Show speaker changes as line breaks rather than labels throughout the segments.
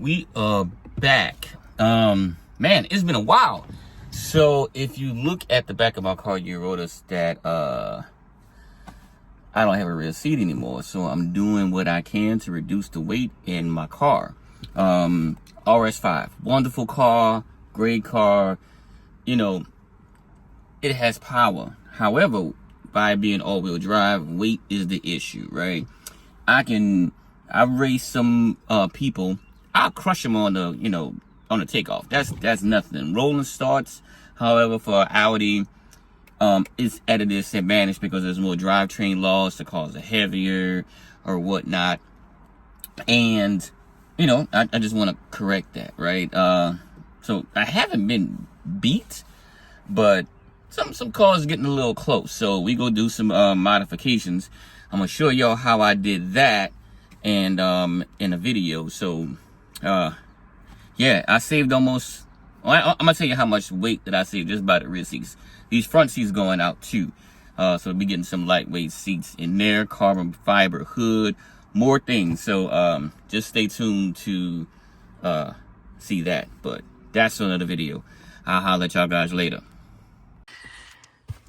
We are back. Man, it's been a while. So if you look at the back of my car, you notice that I don't have a rear seat anymore. So I'm doing what I can to reduce the weight in my car. RS5, wonderful car, great car. You know, it has power. However, by being all-wheel drive, weight is the issue, right? I've raced some people. I'll crush them on the, on the takeoff. That's nothing. Rolling starts, however, for Audi, it's at a disadvantage because there's more drivetrain loss to cause it heavier or whatnot. And, I just want to correct that, right? So I haven't been beat, but some cars getting a little close. So we go do some modifications. I'm gonna show y'all how I did that and in a video. So yeah, I saved almost, I'm gonna tell you how much weight that I saved just by the rear seats. These front seats going out too. So we'll be getting some lightweight seats in there, carbon fiber hood, more things. So just stay tuned to see that. But that's another video. I'll holler at y'all guys later.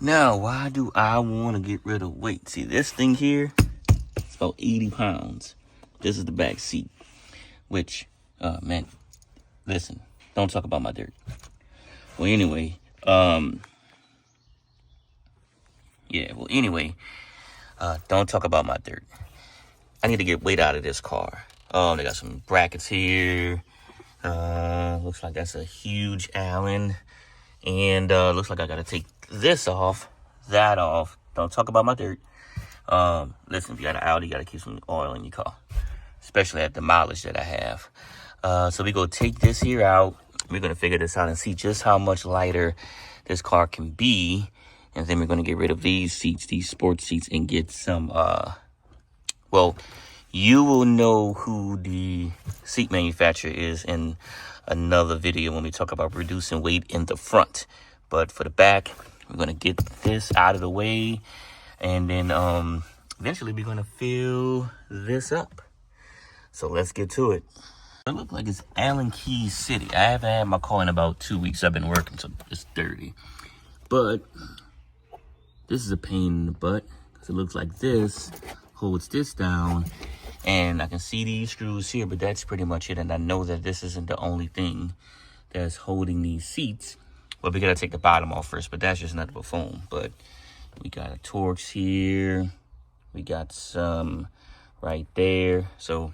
Now, why do I want to get rid of weight? See, this thing here, it's about 80 pounds. This is the back seat, which, man, listen, don't talk about my dirt. Well, anyway, don't talk about my dirt. I need to get weight out of this car. They got some brackets here. Looks like that's a huge Allen. And looks like I got to take this off, that off. Don't talk about my dirt. Listen, if you got an Audi, you got to keep some oil in your car, especially at the mileage that I have. So we go take this here out. We're going to figure this out and see just how much lighter this car can be. And then we're going to get rid of these seats, these sports seats, and get some, well, you will know who the seat manufacturer is in another video when we talk about reducing weight in the front. But for the back, we're going to get this out of the way. And then eventually we're going to fill this up. So let's get to it. It looks like it's Allen Keys City. I haven't had my car in about 2 weeks. I've been working, so it's dirty. But this is a pain in the butt because it looks like this holds this down. And I can see these screws here, but that's pretty much it. And I know that this isn't the only thing that's holding these seats. Well, we gotta take the bottom off first, but that's just nothing but foam. But we got a Torx here. We got some right there. So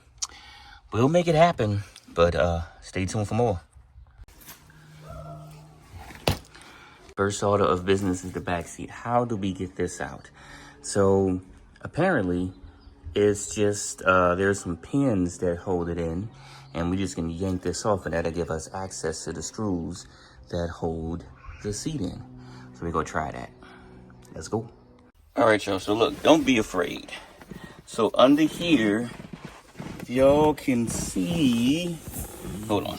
we'll make it happen, but stay tuned for more. First order of business is the back seat. How do we get this out? So apparently it's just, there's some pins that hold it in, and we're just gonna yank this off, and that'll give us access to the screws that hold the seat in. So we're gonna try that. Let's go. All right, y'all, so look, don't be afraid. So under here, if y'all can see, hold on.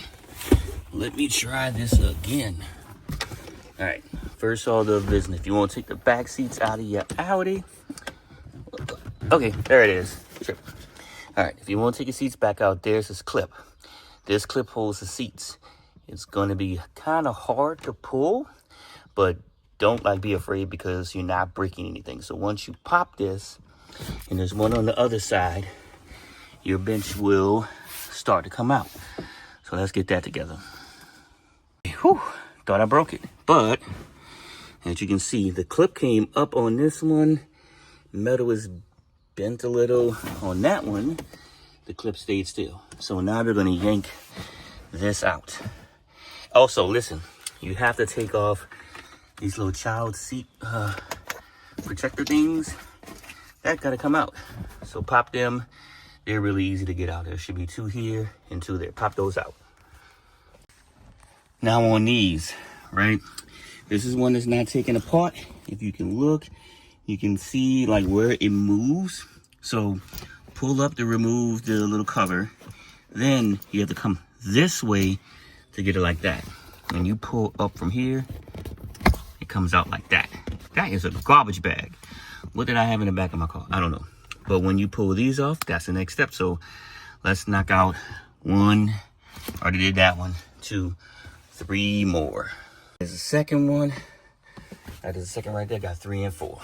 Let me try this again. All right, first order of business. If you wanna take the back seats out of your Audi, okay, there it is. Sure. All right, if you want to take your seats back out, there's this clip. This clip holds the seats. It's going to be kind of hard to pull, but don't be afraid because you're not breaking anything. So once you pop this, and there's one on the other side, your bench will start to come out. So let's get that together. Whew, thought I broke it. But as you can see, the clip came up on this one. Metal is bent a little on that one. The clip stayed still. So now we're going to yank this out. Also, listen, you have to take off these little child seat protector things. That got to come out. So pop them. They're really easy to get out. There should be 2 here and 2 there. Pop those out. Now on these, right? This is one that's not taken apart. If you can look, you can see where it moves. So pull up to remove the little cover. Then you have to come this way to get it like that. When you pull up from here, it comes out like that. That is a garbage bag. What did I have in the back of my car? I don't know. But when you pull these off, that's the next step. So let's knock out 1, Already did that one. 2, 3 more. There's the second one. That is the second right there. Got 3 and 4.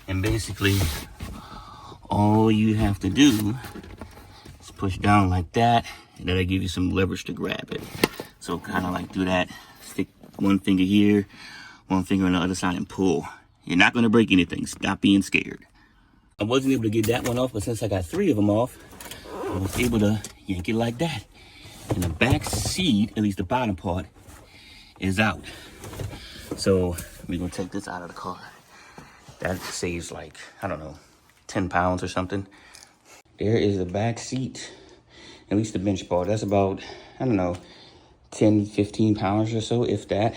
And basically, all you have to do is push down like that, and that'll give you some leverage to grab it. So kind of like do that. Stick one finger here, one finger on the other side, and pull. You're not going to break anything. Stop being scared. I wasn't able to get that one off, but since I got 3 of them off, I was able to yank it like that. And the back seat, at least the bottom part, is out. So we're going to take this out of the car. That saves like, I don't know, 10 pounds or something. There is the back seat, at least the bench part. That's about, I don't know, 10, 15 pounds or so, if that.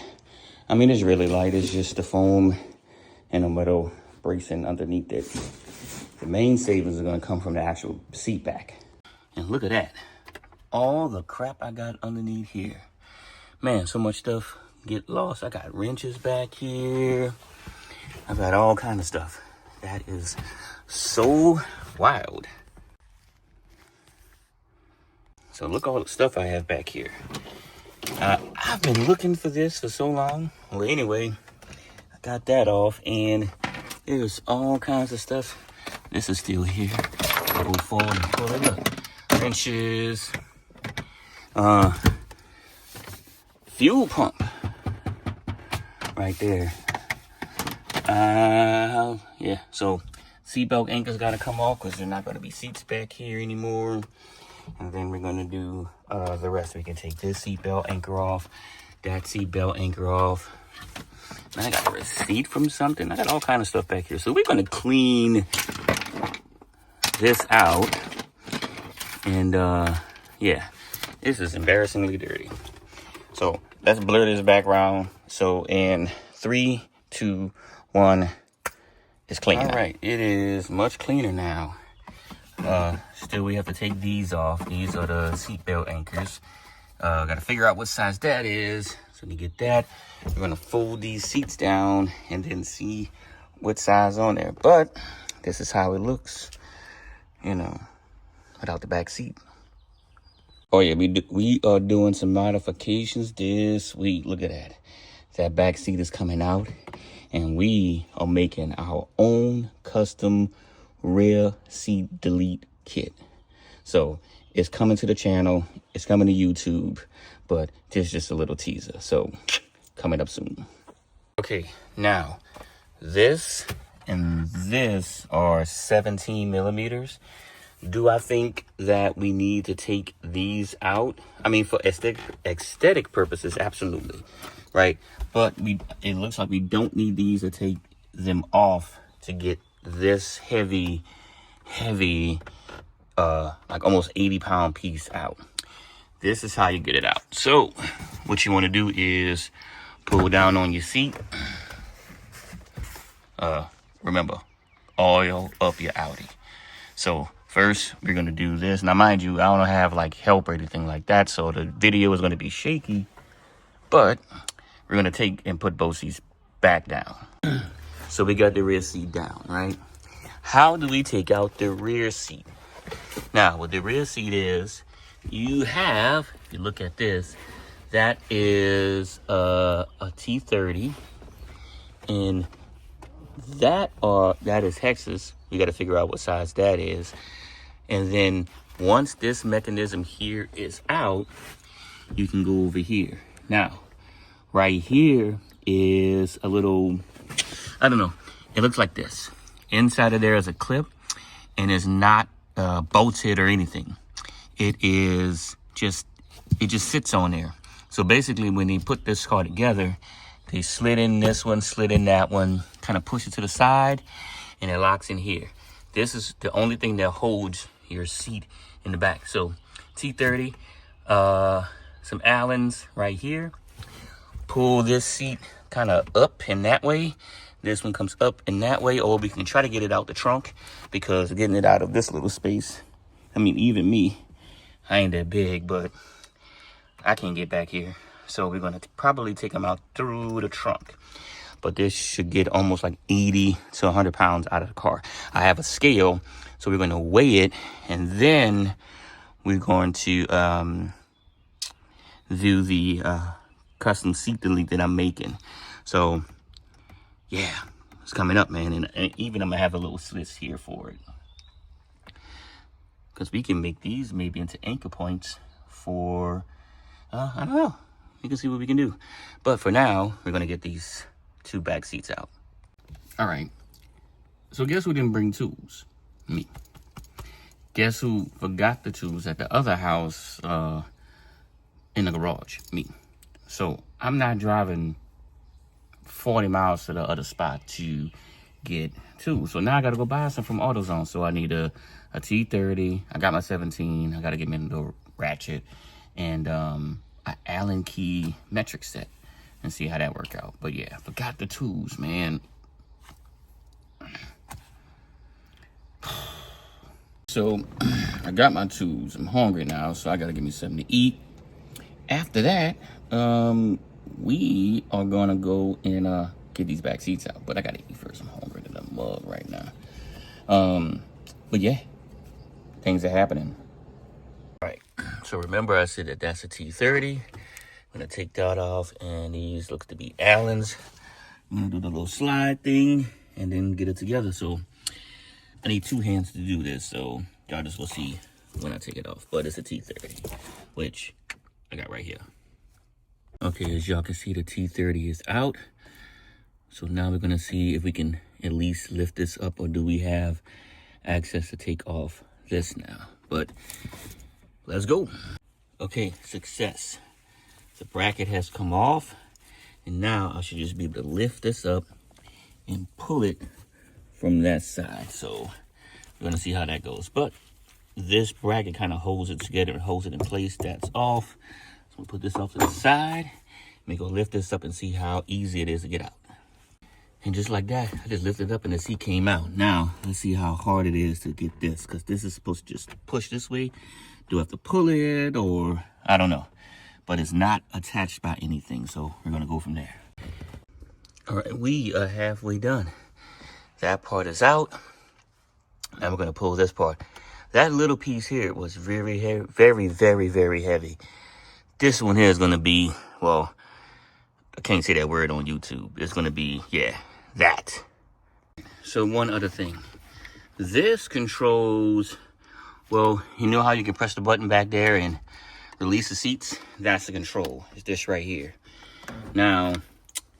I mean, it's really light. It's just the foam and a metal bracing underneath it. The main savings are going to come from the actual seat back. And look at that. All the crap I got underneath here. Man, so much stuff get lost. I got wrenches back here. I've got all kind of stuff. That is so wild. So look all the stuff I have back here. I've been looking for this for so long. Well, anyway, I got that off, and there's all kinds of stuff. This is still here. Go forward and pull it up. Wrenches. Fuel pump. Right there. Yeah, so seatbelt anchors got to come off because there's not going to be seats back here anymore. And then we're going to do the rest. We can take this seatbelt anchor off, that seatbelt anchor off. And I got a receipt from something. I got all kind of stuff back here. So we're going to clean this out. And yeah, this is embarrassingly dirty. So let's blur this background. So in 3, 2, 1, it's clean. All right, it is much cleaner now. Still, we have to take these off. These are the seatbelt anchors. Got to figure out what size that is. So to get that, we're gonna fold these seats down and then see what size on there. But this is how it looks, you know, without the back seat. Oh yeah, we are doing some modifications this week. Look at that. That back seat is coming out, and we are making our own custom rear seat delete kit. So it's coming to the channel, it's coming to YouTube, but this is just a little teaser. So coming up soon. Okay, now this and this are 17 millimeters. Do I think that we need to take these out? I mean, for aesthetic purposes, absolutely, right? But it looks like we don't need these to take them off to get this heavy, like almost 80-pound piece out. This is how you get it out. So what you want to do is pull down on your seat. Remember, oil up your Audi. So first, we're going to do this. Now, mind you, I don't have like help or anything like that, so the video is going to be shaky. But we're going to take and put both seats back down. So we got the rear seat down, right? How do we take out the rear seat? Now, what the rear seat is, you look at this, that is a T30, and that is Hexus. We got to figure out what size that is. And then once this mechanism here is out, you can go over here. Now, right here is a little, I don't know, it looks like this. Inside of there is a clip, and it's not bolted or anything. It just sits on there. So basically, when they put this car together, they slid in this one, slid in that one, kind of push it to the side, and it locks in here. This is the only thing that holds your seat in the back. So T30, some Allens right here. Pull this seat kind of up in that way. This one comes up in that way, or we can try to get it out the trunk, because getting it out of this little space, I mean, even me, I ain't that big, but I can't get back here. So we're going to probably take them out through the trunk. But this should get almost like 80 to 100 pounds out of the car. I have a scale, so we're going to weigh it, and then we're going to do the custom seat delete that I'm making. So yeah, it's coming up, man. And even I'm gonna have a little switch here for it, because we can make these maybe into anchor points for, I don't know. We can see what we can do. But for now, we're gonna get these 2 back seats out. All right, so guess who didn't bring tools? Me. Guess who forgot the tools at the other house in the garage? Me. So I'm not driving 40 miles to the other spot to get tools. So now I gotta go buy some from AutoZone. So I need a T30. I got my 17. I gotta get me a ratchet and an Allen key metric set and see how that work out. But yeah, forgot the tools, man. So I got my tools. I'm hungry now, so I gotta give me something to eat. After that, we are gonna go and get these back seats out. But I gotta eat first. I'm hungry to the mug right now. But yeah, things are happening. All right, so remember I said that that's a T30. I'm gonna take that off, and these looks to be Allen's. I'm gonna do the little slide thing and then get it together. So I need 2 hands to do this, so y'all just will see when I take it off. But it's a T30, which I got right here. Okay, as y'all can see, the T30 is out. So now we're gonna see if we can at least lift this up, or do we have access to take off this now. But let's go. Okay, success. The bracket has come off, and now I should just be able to lift this up and pull it from that side. So we're gonna see how that goes. But this bracket kind of holds it together and holds it in place. That's off. So we'll put this off to the side. Let me go lift this up and see how easy it is to get out. And just like that, I just lifted it up and the seat came out. Now, let's see how hard it is to get this, because this is supposed to just push this way. Do I have to pull it, or I don't know. But it's not attached by anything, so we're gonna go from there. All right, we are halfway done. That part is out. Now we're gonna pull this part. That little piece here was very heavy, very heavy. This one here is gonna be, well, I can't say that word on YouTube. It's gonna be, yeah, that. So one other thing. This controls, well, you know how you can press the button back there and release the seats? That's the control. It's this right here. Now,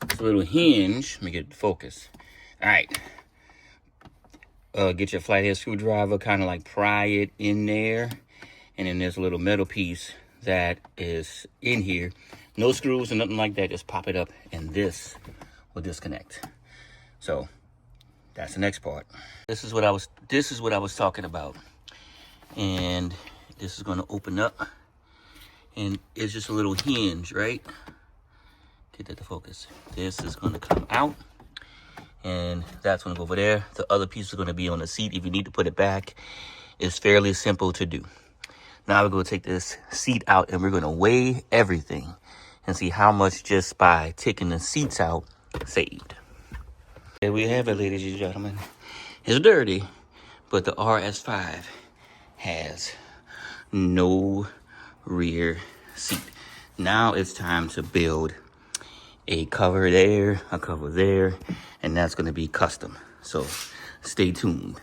it's a little hinge. Let me get the focus. All right. Get your flathead screwdriver, kind of like pry it in there. And then there's a little metal piece that is in here. No screws or nothing like that. Just pop it up and this will disconnect. So that's the next part. This is what I was talking about. And this is going to open up, and it's just a little hinge, right? Get that to focus. This is going to come out, and that's going to go over there. The other piece is going to be on the seat. If you need to put it back, it's fairly simple to do. Now we're going to take this seat out, and we're going to weigh everything and see how much just by taking the seats out saved. There we have it, ladies and gentlemen. It's dirty, but the RS5 has no rear seat. Now it's time to build a cover there, a cover there, and that's going to be custom. So stay tuned.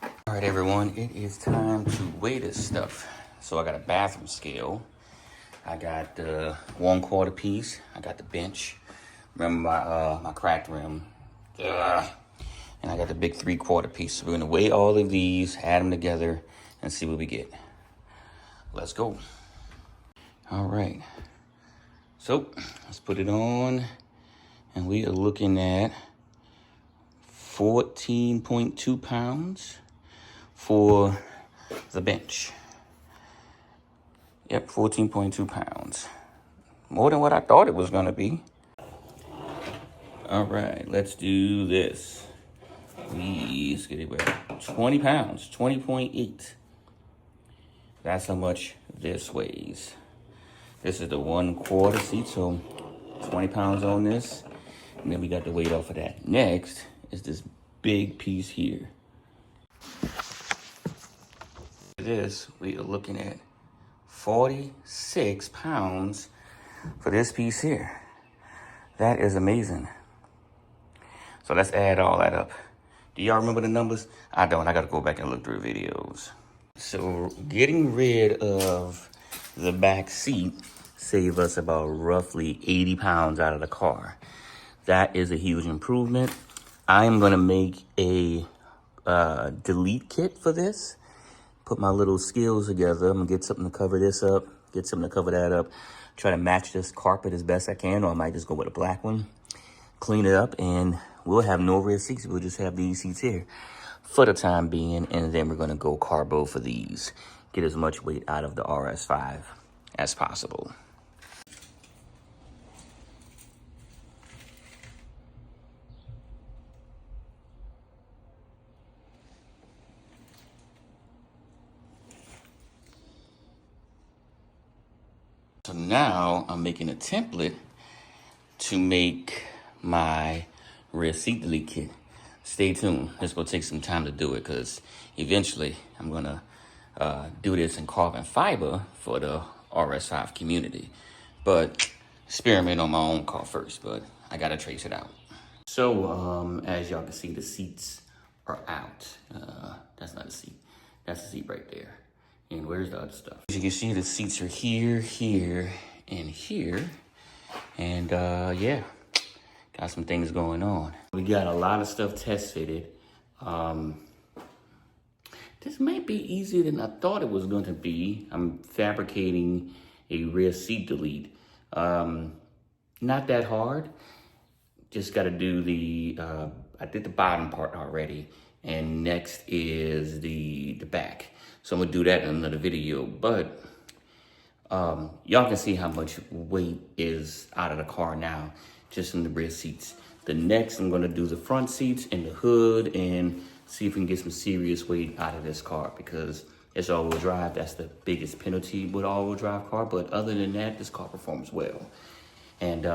All right, everyone, it is time to weigh this stuff. So I got a bathroom scale. I got the 1/4 piece. I got the bench. Remember my cracked rim. And I got the big 3/4 piece. So we're gonna weigh all of these, add them together, and see what we get. Let's go. All right. So let's put it on, and we are looking at 14.2 pounds for the bench. Yep, 14.2 pounds. More than what I thought it was gonna be. All right, let's do this. Please get it back. 20 pounds, 20.8. That's how much this weighs. This is the 1/4 seat, so 20 pounds on this. And then we got the weight off of that. Next is this big piece here. This, we are looking at 46 pounds for this piece here. That is amazing. So let's add all that up. Do y'all remember the numbers? I don't. I got to go back and look through videos. So getting rid of the back seat saved us about roughly 80 pounds out of the car. That is a huge improvement. I'm going to make a delete kit for this. Put my little skills together. I'm going to get something to cover this up, get something to cover that up, try to match this carpet as best I can, or I might just go with a black one, clean it up, and we'll have no rear seats. We'll just have these seats here for the time being, and then we're going to go carbo for these. Get as much weight out of the RS5 as possible. So now I'm making a template to make my rear seat delete kit. Stay tuned. It's gonna take some time to do it because eventually I'm gonna do this in carbon fiber for the RS5 community. But experiment on my own car first, but I gotta trace it out. So as y'all can see, the seats are out. That's not a seat. That's the seat right there. And where's the other stuff? As you can see, the seats are here, here, and here. And yeah, got some things going on. We got a lot of stuff test fitted. This might be easier than I thought it was going to be. I'm fabricating a rear seat delete. Not that hard. Just got to do the, I did the bottom part already. And next is the back. So I'm gonna do that in another video, but y'all can see how much weight is out of the car now, just in the rear seats. The next, I'm gonna do the front seats and the hood and see if we can get some serious weight out of this car because it's all-wheel drive. That's the biggest penalty with all-wheel drive car, but other than that, this car performs well. And